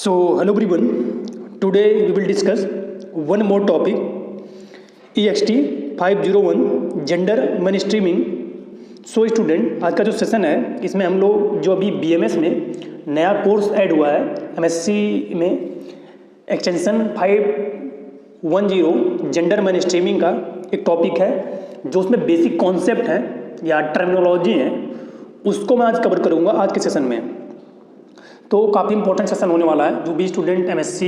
So, hello everyone. Today we will discuss one more topic, EXT 501 gender mainstreaming. So student, आज का जो session है इसमें हम लोग जो अभी BMS में नया कोर्स ऐड हुआ है MSc में एक्सटेंशन 510 जेंडर mainstreaming का एक टॉपिक है जो उसमें बेसिक कॉन्सेप्ट है या टर्मिनोलॉजी है, उसको मैं आज कवर करूँगा आज के सेशन में. तो काफ़ी इंपॉर्टेंट सेशन होने वाला है. जो भी स्टूडेंट MSc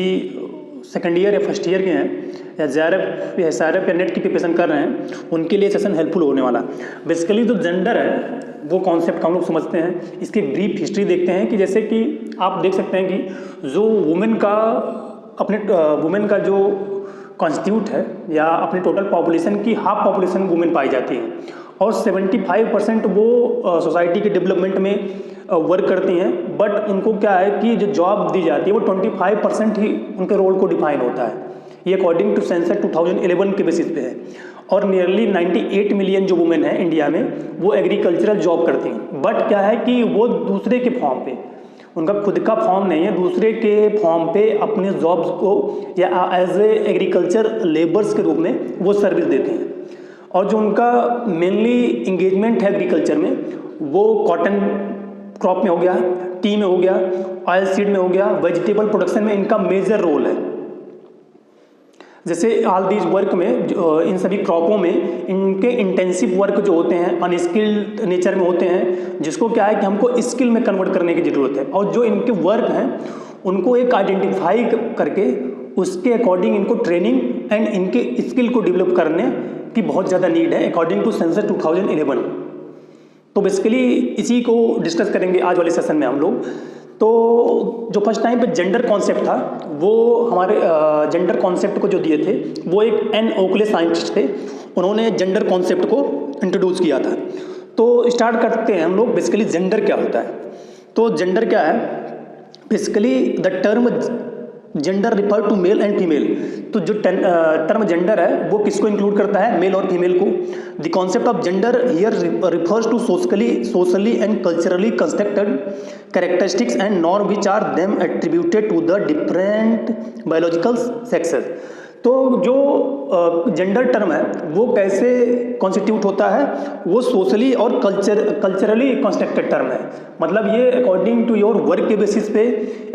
सेकंड ईयर या फर्स्ट ईयर के हैं या JRF या SRF या नेट की प्रिपरेशन कर रहे हैं उनके लिए सेशन हेल्पफुल होने वाला. बेसिकली जो जेंडर है वो कॉन्सेप्ट हम लोग समझते हैं, इसकी ब्रीफ हिस्ट्री देखते हैं कि जैसे कि आप देख सकते हैं कि जो वुमेन का जो कॉन्स्टिट्यूट है या अपने टोटल पॉपुलेशन की हाफ पॉपुलेशन वुमेन पाई जाती है और 75% वो सोसाइटी के डेवलपमेंट में वर्क करती हैं. बट उनको क्या है कि जो जॉब दी जाती है वो 25% ही उनके रोल को डिफाइन होता है. ये अकॉर्डिंग टू सेंसस 2011 के बेसिस पे है. और नियरली 98 मिलियन जो वुमेन है इंडिया में वो एग्रीकल्चरल जॉब करती हैं. बट क्या है कि वो दूसरे के फॉर्म पे, उनका खुद का फॉर्म नहीं है, दूसरे के फॉर्म पे अपने जॉब्स को या एज ए एग्रीकल्चर लेबर्स के रूप में वो सर्विस देते हैं. और जो उनका मेनली इंगेजमेंट है एग्रीकल्चर में वो कॉटन क्रॉप में हो गया, टी में हो गया, ऑयल सीड में हो गया, वेजिटेबल प्रोडक्शन में इनका मेजर रोल है. जैसे ऑल दीज वर्क में इन सभी क्रॉपों में इनके इंटेंसिव वर्क जो होते हैं अनस्किल्ड नेचर में होते हैं, जिसको क्या है कि हमको स्किल में कन्वर्ट करने की ज़रूरत है. और जो इनके वर्क हैं उनको एक आइडेंटिफाई करके उसके अकॉर्डिंग इनको ट्रेनिंग एंड इनके स्किल को डेवलप करने की बहुत ज़्यादा नीड है अकॉर्डिंग टू सेंसस 2011. तो बेसिकली इसी को डिस्कस करेंगे आज वाले सेशन में हम लोग. तो जो फर्स्ट टाइम पे जेंडर कॉन्सेप्ट था वो हमारे जेंडर कॉन्सेप्ट को जो दिए थे वो एक एन ओकले साइंटिस्ट थे. उन्होंने जेंडर कॉन्सेप्ट को इंट्रोड्यूस किया था. तो स्टार्ट करते हैं हम लोग. बेसिकली जेंडर क्या होता है. तो जेंडर क्या है, basically the term gender refer to male and female. तो जो टर्म जेंडर है वो किसको इंक्लूड करता है, मेल और फीमेल को. The concept of gender here refers to socially and culturally constructed characteristics and norm which are them attributed to the different biological sexes. तो जो जेंडर टर्म है वो कैसे कॉन्स्टिट्यूट होता है, वो सोशली और कल्चरली कंस्ट्रक्टेड टर्म है. मतलब ये अकॉर्डिंग टू योर वर्क के बेसिस पे,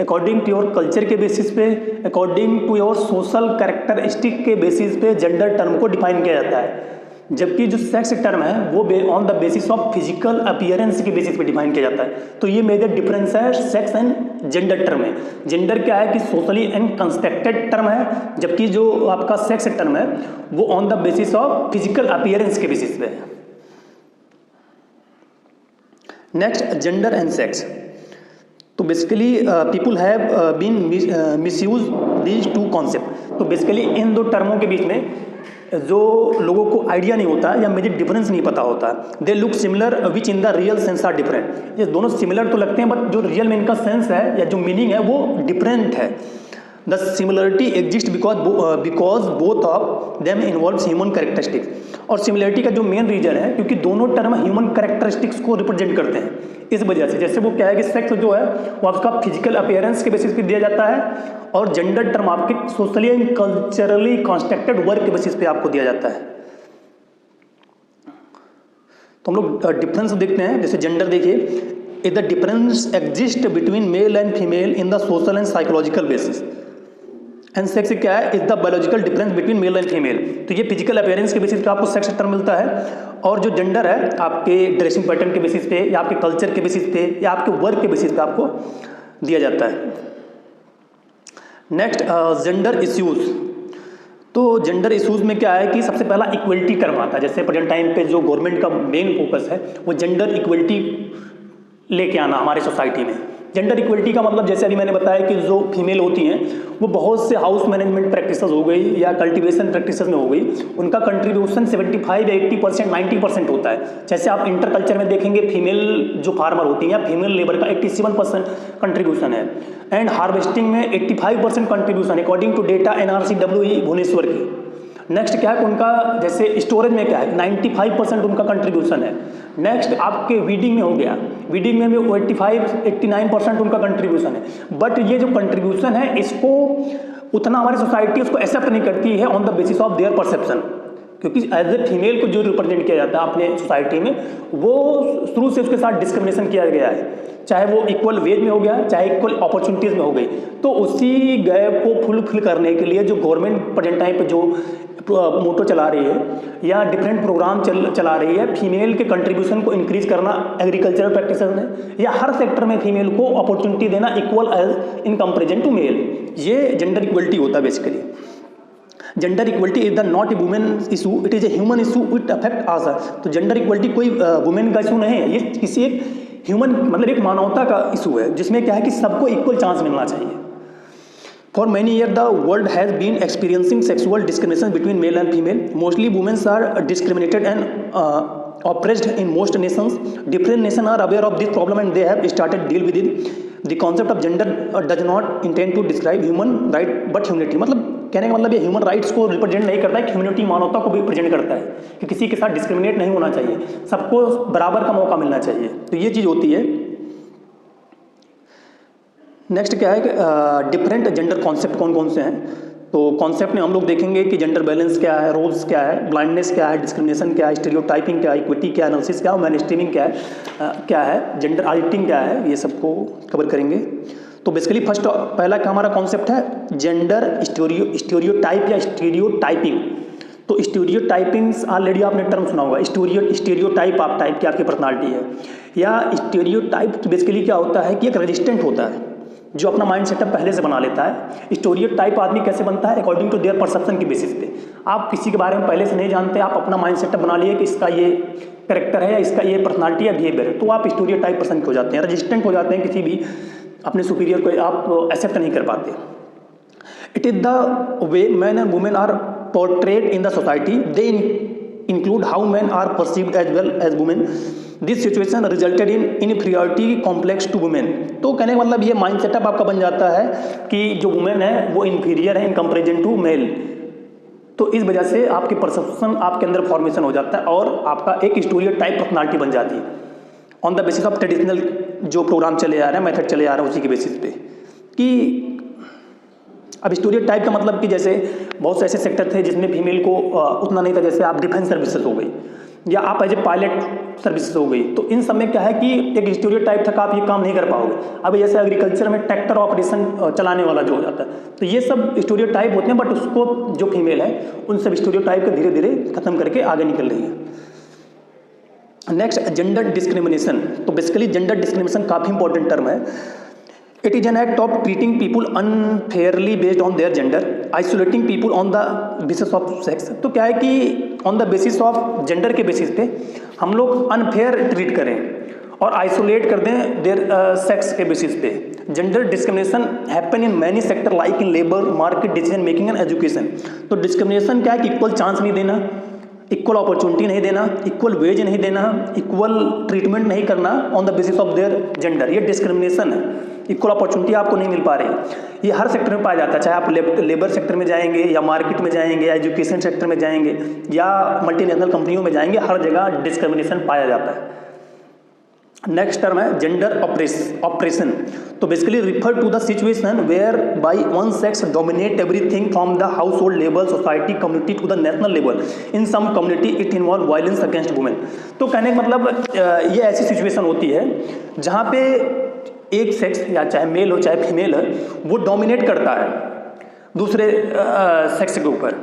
अकॉर्डिंग टू योर कल्चर के बेसिस पे, according to your social characteristic के बेसिस पे जेंडर टर्म को डिफाइन किया जाता है. जबकि जो सेक्स टर्म है वो on the basis of physical appearance के बेसिस पे डिफाइन किया जाता है. तो ये मेजर डिफरेंस है सेक्स एंड जेंडर टर्म में. जेंडर क्या है कि सोशली एंड कंस्ट्रक्टेड टर्म है, जबकि जो आपका सेक्स टर्म है वो on the basis of physical appearance के बेसिस पे है. Next, gender and sex. तो basically people have been misuse these two concept. तो बेसिकली इन दो टर्मों के बीच में जो लोगों को आइडिया नहीं होता या मेजर डिफरेंस नहीं पता होता, they look similar which in the real sense are different. ये दोनों सिमिलर तो लगते हैं बट जो रियल में इनका सेंस है या जो मीनिंग है वो डिफरेंट है. The similarity exist because both of them involves human characteristics. और सिमिलरिटी का जो मेन रीजन है क्योंकि दोनों टर्म ह्यूमन कैरेक्टरिस्टिक्स को रिप्रेजेंट करते हैं. इस वजह से जैसे वो क्या है कि सेक्स जो है वो आपका फिजिकल अपीयरेंस के बेसिस पे दिया जाता है और जेंडर टर्म आपके socially and culturally constructed work के बेसिस पे आपको दिया जाता है. तो हम लोग डिफरेंस देखते हैं. जैसे जेंडर देखिए, if the difference exist between male and female in the social and psychological basis. And sex क्या है, is the biological difference between male and female. तो ये फिजिकल अपीयरेंस के बेसिस पे आपको सेक्स टर्म मिलता है. और जो जेंडर है आपके ड्रेसिंग पैटर्न के बेसिस पे या आपके कल्चर के बेसिस पे या आपके वर्क के बेसिस पे आपको दिया जाता है. Next, gender issues. तो जेंडर इश्यूज में क्या है कि सबसे पहला इक्वलिटी टर्म आता है. जैसे प्रेजेंट टाइम पे जो गवर्नमेंट का मेन फोकस है वो जेंडर इक्वलिटी लेके आना हमारे सोसाइटी में. जेंडर इक्वलिटी का मतलब जैसे अभी मैंने बताया कि जो फीमेल होती हैं वो बहुत से हाउस मैनेजमेंट प्रैक्टिसेस हो गई या कल्टीवेशन प्रैक्टिसेस में हो गई, उनका कंट्रीब्यूशन 75 या 80% 90% होता है. जैसे आप इंटर कल्चर में देखेंगे फीमेल जो फार्मर होती हैं या फीमेल लेबर का 87% कंट्रीब्यूशन है. एंड हार्वेस्टिंग में 85% contribution according to data NRCWE Bhubaneswar की. नेक्स्ट क्या है कि उनका जैसे स्टोरेज में क्या है 95% उनका कंट्रीब्यूशन है। नेक्स्ट आपके वीडिंग में हो गया, वीडिंग में भी 85-89% उनका कंट्रीब्यूशन है। बट ये जो कंट्रीब्यूशन है इसको उतना हमारी सोसाइटी उसको एक्सेप्ट नहीं करती है on the basis of their perception, क्योंकि एज ए फीमेल को जो रिप्रेजेंट किया जाता है अपने सोसाइटी में वो शुरू से उसके साथ डिस्क्रिमिनेशन किया गया है, चाहे वो इक्वल वेज में हो गया चाहे इक्वल अपॉर्चुनिटीज़ में हो गई। तो उसी गैप को फुलफिल करने के लिए जो गवर्नमेंट प्रेजेंट टाइम पे जो मोटो चला रही है या डिफरेंट प्रोग्राम चला रही है फीमेल के कंट्रीब्यूशन को इंक्रीज करना एग्रीकल्चरल प्रैक्टिसेस में या हर सेक्टर में फीमेल को अपॉर्चुनिटी देना equal as in comparison to male, ये जेंडर इक्वलिटी होता है basically. Gender equality is the not a women issue, it is a human issue, it affect us. तो जेंडर इक्वलिटी कोई वुमेन का issue नहीं है, ये किसी एक ह्यूमन मतलब एक मानवता का इशू है जिसमें क्या है कि सबको इक्वल चांस मिलना चाहिए। For many year the world has been experiencing sexual discrimination between male and female, mostly womens are discriminated and oppressed in most nations. Different nations are aware of this problem and they have started deal with it. The concept of gender does not intend to describe human right but humanity. मतलब कहने का मतलब ये human rights को represent नहीं करता है, humanity मानवता को भी रिप्रेजेंट करता है कि किसी के साथ डिस्क्रिमिनेट नहीं होना चाहिए, सबको बराबर का मौका मिलना चाहिए। तो ये चीज़ होती है। नेक्स्ट क्या है कि डिफरेंट जेंडर कॉन्सेप्ट कौन कौन से हैं। तो कॉन्सेप्ट में हम लोग देखेंगे कि जेंडर बैलेंस क्या है, रोल्स क्या है, ब्लाइंडनेस क्या है, डिस्क्रिमिनेशन क्या है, स्टीरियोटाइपिंग क्या है, इक्विटी क्या है, एनालिसिस क्या है, मैनस्ट्रीमिंग क्या है, जेंडर ऑडिटिंग क्या है, ये सबको कवर करेंगे। तो बेसिकली फर्स्ट पहला का हमारा कॉन्सेप्ट है जेंडर स्टीरियोटाइप या स्टीरियोटाइपिंग। तो स्टीरियोटाइपिंग्स ऑलरेडी आपने टर्म सुना होगा, स्टीरियोटाइप आप टाइप की आपकी पर्सनालिटी है, या स्टीरियोटाइप बेसिकली क्या होता है कि एक रेजिस्टेंट होता है जो अपना माइंड सेटअप पहले से बना लेता है। स्टीरियोटाइप आदमी कैसे बनता है, अकॉर्डिंग टू देयर परसेप्शन की बेसिस पे। आप किसी के बारे में पहले से नहीं जानते, आप अपना माइंड सेटअप बना लिए कि इसका ये कैरेक्टर है या इसका ये पर्सनालिटी या बिहेवियर है, तो आप स्टीरियोटाइप पर्सन हो जाते हैं, रेजिस्टेंट हो जाते हैं, किसी भी अपने सुपीरियर को आप एक्सेप्ट नहीं कर पाते। It is the way man and women are portrayed in the society, they include how man are perceived as well as women. This situation resulted in inferiority complex to women. तो कहने का मतलब ये mind setup आपका बन जाता है कि जो वुमेन है वो इन्फीरियर है इन कंपेरिजन टू मेल। तो इस वजह से आपकी परसेप्शन आपके अंदर फॉर्मेशन हो जाता है और आपका एक स्टीरियोटाइप पर्सनालिटी बन जाती है on the basis of traditional जो प्रोग्राम चले आ रहे हैं, मेथड चले आ रहे हैं, उसी के बेसिस पे। कि अब स्टीरियोटाइप का मतलब कि जैसे बहुत से ऐसे सेक्टर थे जिसमें फीमेल को उतना नहीं था, जैसे आप डिफेंस सर्विसेज हो गई या आप एज ए पायलट सर्विसेज हो गई। तो इन सब में क्या है कि एक स्टीरियोटाइप था कि आप ये काम नहीं कर पाओगे। अब जैसे एग्रीकल्चर में ट्रैक्टर ऑपरेशन चलाने वाला जो हो जाता है, तो ये सब स्टीरियोटाइप होते हैं, बट उसको जो फीमेल है उन सब स्टीरियोटाइप को धीरे धीरे खत्म करके आगे निकल रही है। Next gender discrimination. तो बेसिकली जेंडर डिस्क्रिमिनेशन काफ़ी इंपॉर्टेंट टर्म है। It is an act of treating people unfairly based on their gender, isolating people on the basis of sex. तो क्या है कि on the basis of gender के basis पे हम लोग अनफेयर ट्रीट करें और आइसोलेट कर दें देयर सेक्स के बेसिस पे। Gender discrimination happen in many sector like in labour, market, decision making and education. तो डिस्क्रिमिनेशन क्या है कि इक्वल चांस नहीं देना, इक्वल अपॉर्चुनिटी नहीं देना, इक्वल वेज नहीं देना, इक्वल ट्रीटमेंट नहीं करना on the basis of their gender, ये डिस्क्रिमिनेशन है। इक्वल अपॉर्चुनिटी आपको नहीं मिल पा रही, ये हर सेक्टर में पाया जाता है, चाहे आप लेबर सेक्टर में जाएंगे या मार्केट में जाएंगे या एजुकेशन सेक्टर में जाएंगे या मल्टीनेशनल कंपनियों में जाएंगे, हर जगह डिस्क्रिमिनेशन पाया जाता है। नेक्स्ट टर्म है जेंडर ऑपरेशन। तो basically refer to the situation where by one sex dominate everything from the household level, society, community to the national level. In some community it involve violence against women. तो कहने का मतलब ये ऐसी situation होती है जहाँ पे एक सेक्स या चाहे मेल हो चाहे फीमेल है वो डोमिनेट करता है दूसरे सेक्स के ऊपर,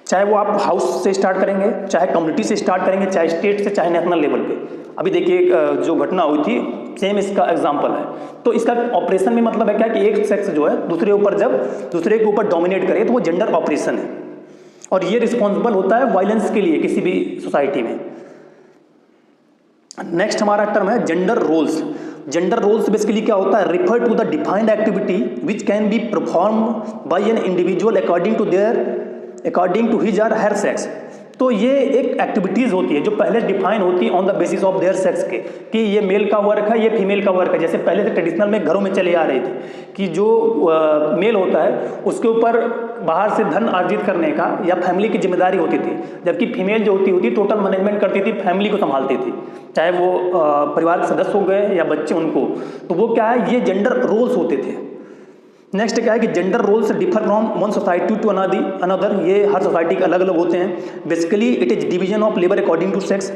चाहे वो आप हाउस से स्टार्ट करेंगे, चाहे कम्युनिटी से स्टार्ट करेंगे, चाहे स्टेट से, चाहे नेशनल लेवल पे। अभी देखिए जो घटना हुई थी सेम इसका एग्जांपल है। तो इसका ऑपरेशन में मतलब है क्या कि एक सेक्स जो है दूसरे ऊपर जब दूसरे के ऊपर डोमिनेट करे तो वो जेंडर ऑपरेशन है और ये रिस्पॉन्सिबल होता है वायलेंस के लिए किसी भी सोसाइटी में। नेक्स्ट हमारा टर्म है gender roles. Gender roles basically क्या होता है, refer to the defined activity which can be performed by an individual according to his or her sex. तो ये एक एक्टिविटीज़ होती है जो पहले डिफाइन होती है on the basis of their sex के, कि ये मेल का वर्क है, ये फीमेल का वर्क है। जैसे पहले से ट्रेडिशनल में घरों में चले आ रही थी कि जो मेल होता है उसके ऊपर बाहर से धन अर्जित करने का या फैमिली की जिम्मेदारी होती थी, जबकि फीमेल जो होती टोटल मैनेजमेंट करती थी, फैमिली को संभालती थी, चाहे वो परिवार के सदस्य हो गए या बच्चे उनको। तो वो क्या है, ये जेंडर रोल्स होते थे। नेक्स्ट क्या है कि gender roles differ from one society to another, ये हर सोसाइटी के अलग अलग होते हैं। Basically it is division of labour according to sex.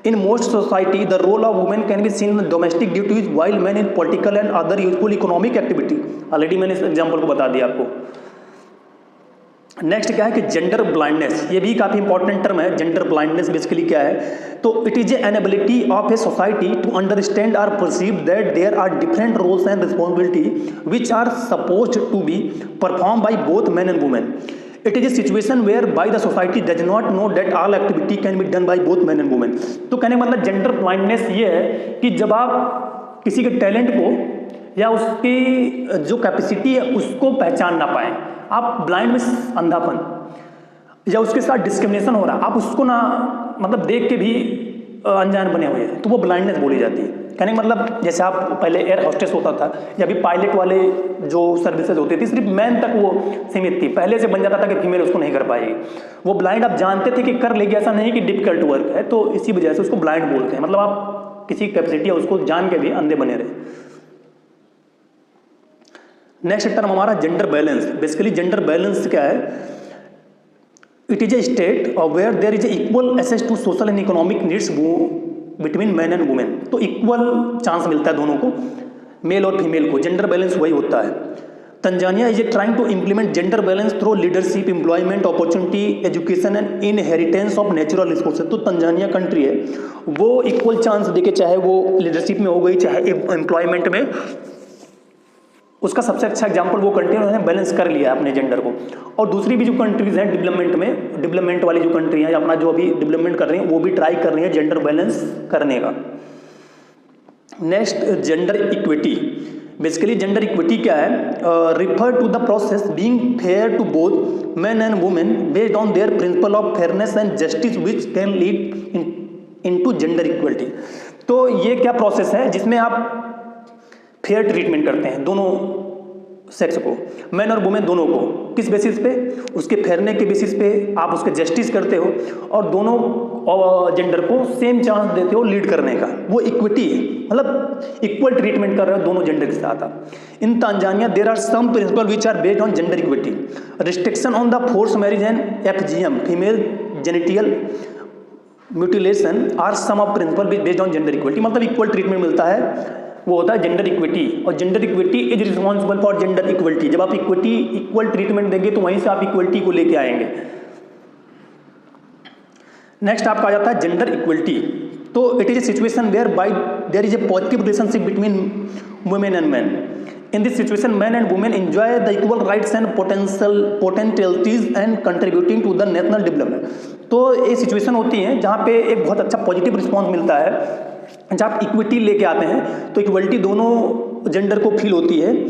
In most society, the role of women can be seen in domestic duties, while men in political and other useful economic activity. Already मैंने इस example को बता दिया आपको। Next क्या है कि gender blindness, ये भी काफ़ी इंपॉर्टेंट टर्म है। जेंडर ब्लाइंडनेस बेसिकली क्या है, तो it is an ability of a society to understand और perceive that there are different roles and responsibility which are supposed to be perform by both man and women. It is a situation whereby the society does not know that all activity can be done by both men and women. तो कहने का मतलब gender blindness ये है कि जब आप किसी के टैलेंट को या उसकी जो कैपेसिटी है उसको पहचान ना पाएं, आप ब्लाइंड में अंधापन या उसके साथ डिस्क्रिमिनेशन हो रहा है, आप उसको ना मतलब देख के भी अनजान बने हुए हैं, तो वो ब्लाइंडनेस बोली जाती है। कहने का मतलब जैसे आप पहले एयर होस्टेस होता था या भी पायलट वाले जो सर्विसेज होती थी सिर्फ मैन तक वो सीमित थी, पहले से बन जाता था कि फीमेल उसको नहीं कर पाएगी। वो ब्लाइंड आप जानते थे कि कर लेगी, ऐसा नहीं कि डिफिकल्ट वर्क है, तो इसी वजह से उसको ब्लाइंड बोलते हैं। मतलब आप किसी कैपेसिटी है उसको जान के भी अंधे बने रहे। नेक्स्ट टर्म हमारा gender balance. Basically gender balance क्या है, it is a state where there is equal access to social and economic needs between man and women. तो इक्वल चांस मिलता है दोनों को, मेल और फीमेल को। जेंडर बैलेंस वही होता है। Tanzania is a trying to implement gender balance through leadership, employment, opportunity, education and inheritance of natural resources. तो तंजानिया कंट्री है वो इक्वल चांस देके, चाहे वो लीडरशिप में हो गई चाहे एम्प्लॉयमेंट में, उसका सबसे अच्छा एग्जांपल वो कंट्री उन्होंने बैलेंस कर लिया अपने जेंडर को। और दूसरी भी जो कंट्रीज हैं डेवलपमेंट में, डेवलपमेंट वाली जो कंट्री हैं अपना जो अभी डेवलपमेंट कर रही हैं वो भी ट्राई कर रही हैं जेंडर बैलेंस करने का। Next gender equity. Basically gender equity क्या है, refer to the process being fair to both man and women based on their principle of fairness and justice which can lead into gender equality. तो ये क्या process है जिसमें आप fair treatment करते हैं दोनों सेक्स को, मैन और वुमेन दोनों को। किस बेसिस पे, उसके फेयरनेस के बेसिस पे आप उसके जस्टिस करते हो और दोनों जेंडर को सेम चांस देते हो लीड करने का। वो इक्विटी है, मतलब इक्वल ट्रीटमेंट कर रहे हो दोनों जेंडर के साथ। In Tanzania there are some principle which are based on gender equity. Restriction on the force marriage and FGM, female genital mutilation are some of principle based on gender equity. मतलब equal treatment मिलता है, वो होता है gender equity. और gender equity is responsible for gender equality. जब आप equal treatment देंगे तो वहीं से आप इक्वलिटी को लेके आएंगे। नेक्स्ट आपका आ जाता है जेंडर इक्वलिटी। तो it is a situation where by there is a positive relationship between women and man. In this situation man and women enjoy the equal rights and potentialities and contributing to the national development. तो ये situation होती है जहाँ पे एक बहुत अच्छा positive response मिलता है। जब आप इक्विटी लेके आते हैं तो इक्वलिटी दोनों जेंडर को फील होती है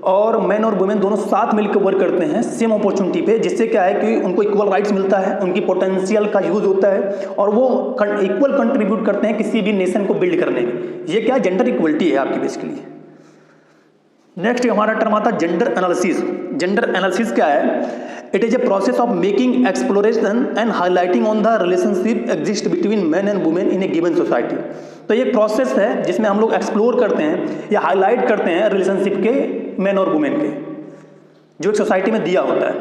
और मैन और वुमेन दोनों साथ मिलकर वर्क करते हैं सेम अपॉर्चुनिटी पे, जिससे क्या है कि उनको इक्वल राइट्स मिलता है, उनकी पोटेंशियल का यूज होता है और वो इक्वल कंट्रीब्यूट करते हैं किसी भी नेशन को बिल्ड करने में। ये क्या जेंडर इक्वलिटी है आपकी बेसिकली। नेक्स्ट हमारा टर्म आता है जेंडर एनालिसिस। जेंडर एनालिसिस क्या है, it is a process of making exploration and highlighting on the relationship exist between man and women in A given society. तो ये प्रोसेस है जिसमें हम लोग एक्सप्लोर करते हैं या हाईलाइट करते हैं रिलेशनशिप के मैन और वुमेन के, जो एक सोसाइटी में दिया होता है।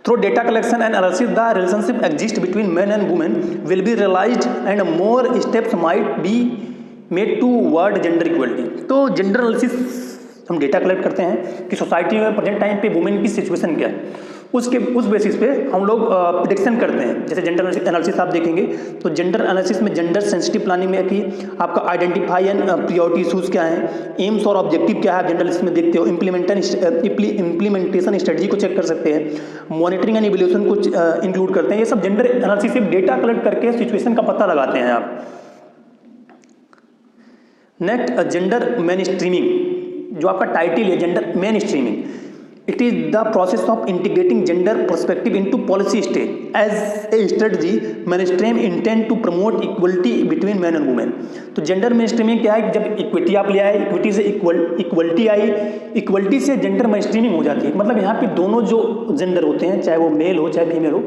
Through data collection and analysis the relationship exist between man and women will be realised and more steps might be made to ward gender equality. तो जेंडर एनालिसिस हम डेटा कलेक्ट करते हैं कि सोसाइटी में प्रेजेंट टाइम पे women की situation क्या है, उस बेसिस पे हम लोग प्रेडिक्शन करते हैं। जैसे जेंडर एनालिसिस आप देखेंगे तो जेंडर एनालिसिस में जेंडर सेंसिटिव प्लानिंग में कि आपका आइडेंटिफाई एंड प्रायोरिटी इशूज़ क्या हैं, एम्स और ऑब्जेक्टिव क्या है, जेंडर एनालिसिस में देखते हो। इम्प्लीमेंटेशन स्ट्रेटजी को चेक कर सकते हैं, मॉनिटरिंग एंड इवैल्यूएशन को इंक्लूड करते हैं। ये सब जेंडर एनालिसिस से डेटा कलेक्ट करके सिचुएशन का पता लगाते हैं आप। नेक्स्ट जेंडर मेन स्ट्रीमिंग, जो आपका टाइटल है gender main streaming. It is the process of integrating gender perspective into policy state as a strategy mainstream intent to promote equality between men and women। तो gender मेनस्ट्रीमिंग क्या है कि जब equity आप ले आए, इक्विटी से इक्वलिटी आई, इक्वलिटी से जेंडर मेनस्ट्रीमिंग हो जाती है। मतलब यहाँ पे दोनों जो जेंडर होते हैं, चाहे वो मेल हो चाहे फीमेल हो,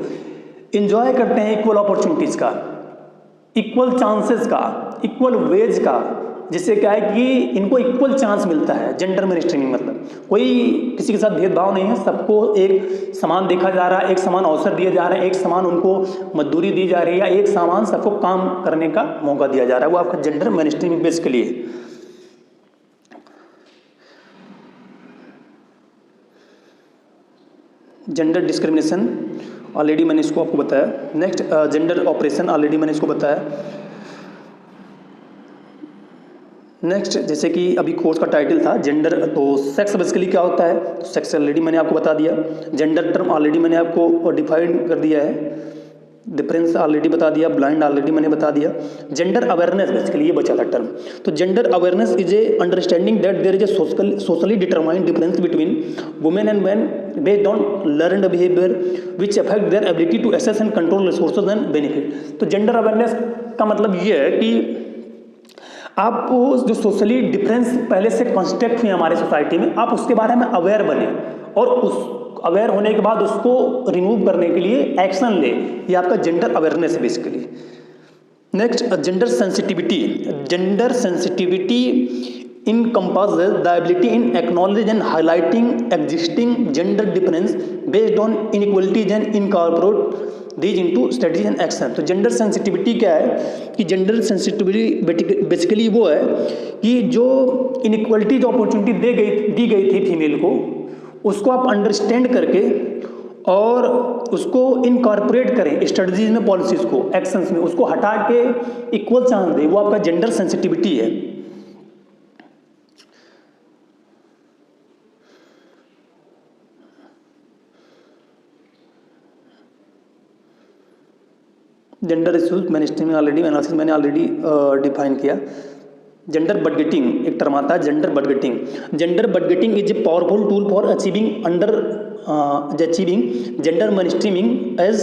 इंजॉय करते हैं इक्वल अपॉर्चुनिटीज़ का, इक्वल चांसेस का, इक्वल वेज का, जिससे क्या है कि इनको इक्वल चांस मिलता है। जेंडर मेनस्ट्रीमिंग मतलब कोई किसी के साथ भेदभाव नहीं है, सबको एक समान देखा जा रहा है, एक समान अवसर दिए जा रहे हैं, एक समान उनको मजदूरी दी जा रही है, या एक समान सबको काम करने का मौका दिया जा रहा है। वो आपका जेंडर मेनस्ट्रीमिंग बेस के लिए। जेंडर डिस्क्रिमिनेशन ऑलरेडी मैंने इसको आपको बताया। नेक्स्ट जेंडर ऑपरेशन ऑलरेडी मैंने इसको बताया। नेक्स्ट जैसे कि अभी कोर्स का टाइटल था जेंडर, तो सेक्स बेसिकली क्या होता है, सेक्स ऑलरेडी मैंने आपको बता दिया। जेंडर टर्म ऑलरेडी मैंने आपको डिफाइन कर दिया है, डिफरेंस ऑलरेडी बता दिया, ब्लाइंड ऑलरेडी मैंने बता दिया। जेंडर अवेयरनेस बेसिकली ये बचा था टर्म। तो gender awareness is a understanding that there is a socially determined difference between women and man based on learned behaviour which affect their ability to access and control resources and benefit. तो gender awareness का मतलब ये है कि आप जो socially difference पहले से कॉन्स्टेक्ट हुए हमारे सोसाइटी में, आप उसके बारे में अवेयर बने और उस अवेयर होने के बाद उसको रिमूव करने के लिए एक्शन ले। ये आपका जेंडर अवेयरनेस है basically. Next gender sensitivity. Gender sensitivity encompasses the ability in acknowledging and highlighting existing gender difference based on inequalities and incorporate these into strategies and action। तो जेंडर सेंसिटिविटी क्या है कि gender sensitivity basically वो है कि जो inequality जो opportunity दी गई थी फीमेल को, उसको आप अंडरस्टैंड करके और उसको इनकॉर्पोरेट करें स्ट्रेटजीज में, पॉलिसीज को, एक्शंस में, उसको हटा के इक्वल चांस दें। वो आपका जेंडर सेंसिटिविटी है। Gender issues mainstreaming already analysis मैंने ऑलरेडी डिफाइन किया। जेंडर बडगेटिंग एक टर्म आता है, gender budgeting. Gender budgeting is a powerful tool for achieving gender mainstreaming as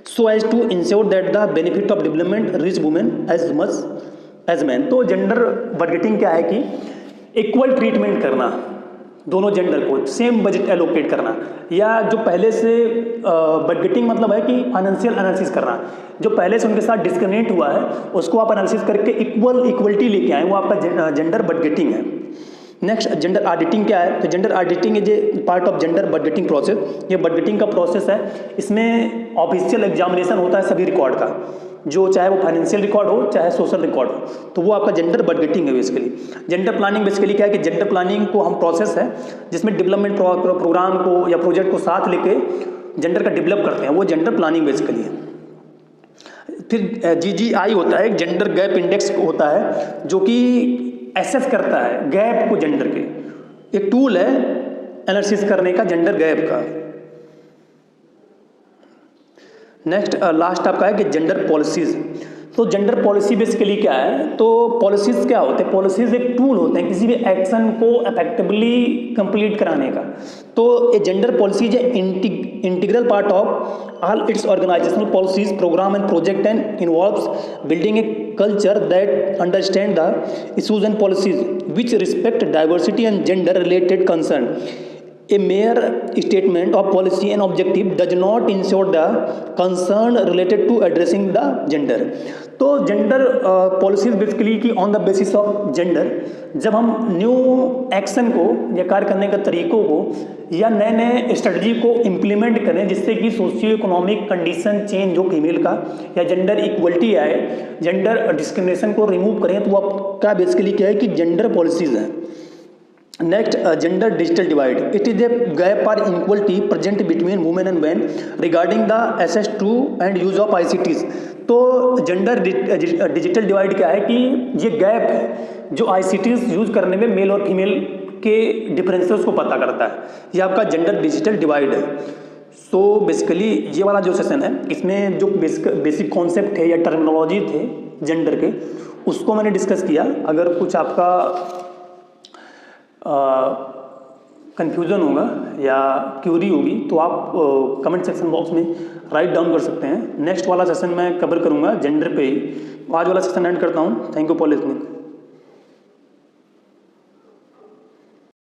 so as to ensure that the benefit of development reach women as much as man. तो gender budgeting क्या है कि equal treatment करना, दोनों gender को same budget allocate करना, या जो पहले से बडगेटिंग मतलब है कि फाइनेंशियल एनालिसिस करना, जो पहले से उनके साथ डिस्क्रिमिनेट हुआ है उसको आप एनालिसिस करके इक्वलिटी लेके आए, वो आपका जेंडर बडगेटिंग है। नेक्स्ट जेंडर ऑडिटिंग क्या है? तो gender auditing is a part of gender budgeting process. ये बडगेटिंग का प्रोसेस है, इसमें ऑफिशियल एग्जामिनेशन होता है सभी रिकॉर्ड का, जो चाहे वो फाइनेंशियल रिकॉर्ड हो चाहे सोशल रिकॉर्ड हो, तो वो आपका जेंडर बडगेटिंग है बेसिकली। जेंडर प्लानिंग बेसिकली क्या है कि जेंडर प्लानिंग को हम प्रोसेस है जिसमें डेवलपमेंट प्रोग्राम को या प्रोजेक्ट को साथ लेके जेंडर का डेवलप करते हैं, वो जेंडर प्लानिंग बेसिकली है। फिर GGI होता है, जेंडर गैप इंडेक्स होता है, जो कि एसेस करता है गैप को जेंडर के, एक टूल है एनालिसिस करने का जेंडर गैप का। नेक्स्ट लास्ट आपका है कि जेंडर पॉलिसीज। तो जेंडर पॉलिसी बेसिकली क्या है? तो पॉलिसीज क्या होते हैं? पॉलिसीज एक टूल होते हैं किसी भी एक्शन को इफेक्टिवली कंप्लीट कराने का। तो ये जेंडर पॉलिसीज है integral part of all its organisational policies programme and project and involves building a culture that understand the issues and policies which respect diversity and gender related concern. A mere statement of policy and objective does not ensure the concern related to addressing the gender। तो gender policies basically की on the basis of gender, जब हम new action को या कार्य करने के तरीकों को या नए नए स्ट्रेटजी को इम्प्लीमेंट करें जिससे कि सोशियो इकोनॉमिक कंडीशन चेंज हो फीमेल का, या जेंडर इक्वलिटी आए, जेंडर डिस्क्रिमिनेशन को रिमूव करें, तो आपका बेसिकली क्या है कि जेंडर पॉलिसीज है। Next gender digital divide. It is a gap और inequality present between women and man regarding the access to and use of ICTs। तो जेंडर डिजिटल डिवाइड क्या है कि ये गैप है जो ICTs यूज करने में मेल और फीमेल के डिफरेंसेस को पता करता है, ये आपका जेंडर डिजिटल डिवाइड है। सो बेसिकली ये वाला जो सेशन है इसमें जो बेसिक कॉन्सेप्ट है या टर्मिनोलॉजी थे जेंडर के, उसको मैंने डिस्कस किया। अगर कुछ आपका कन्फ्यूज़न होगा या क्यूरी होगी तो आप कमेंट सेक्शन बॉक्स में राइट डाउन कर सकते हैं। नेक्स्ट वाला सेशन मैं कवर करूँगा जेंडर पे ही। आज वाला सेशन एंड करता हूँ। Thank you for listening.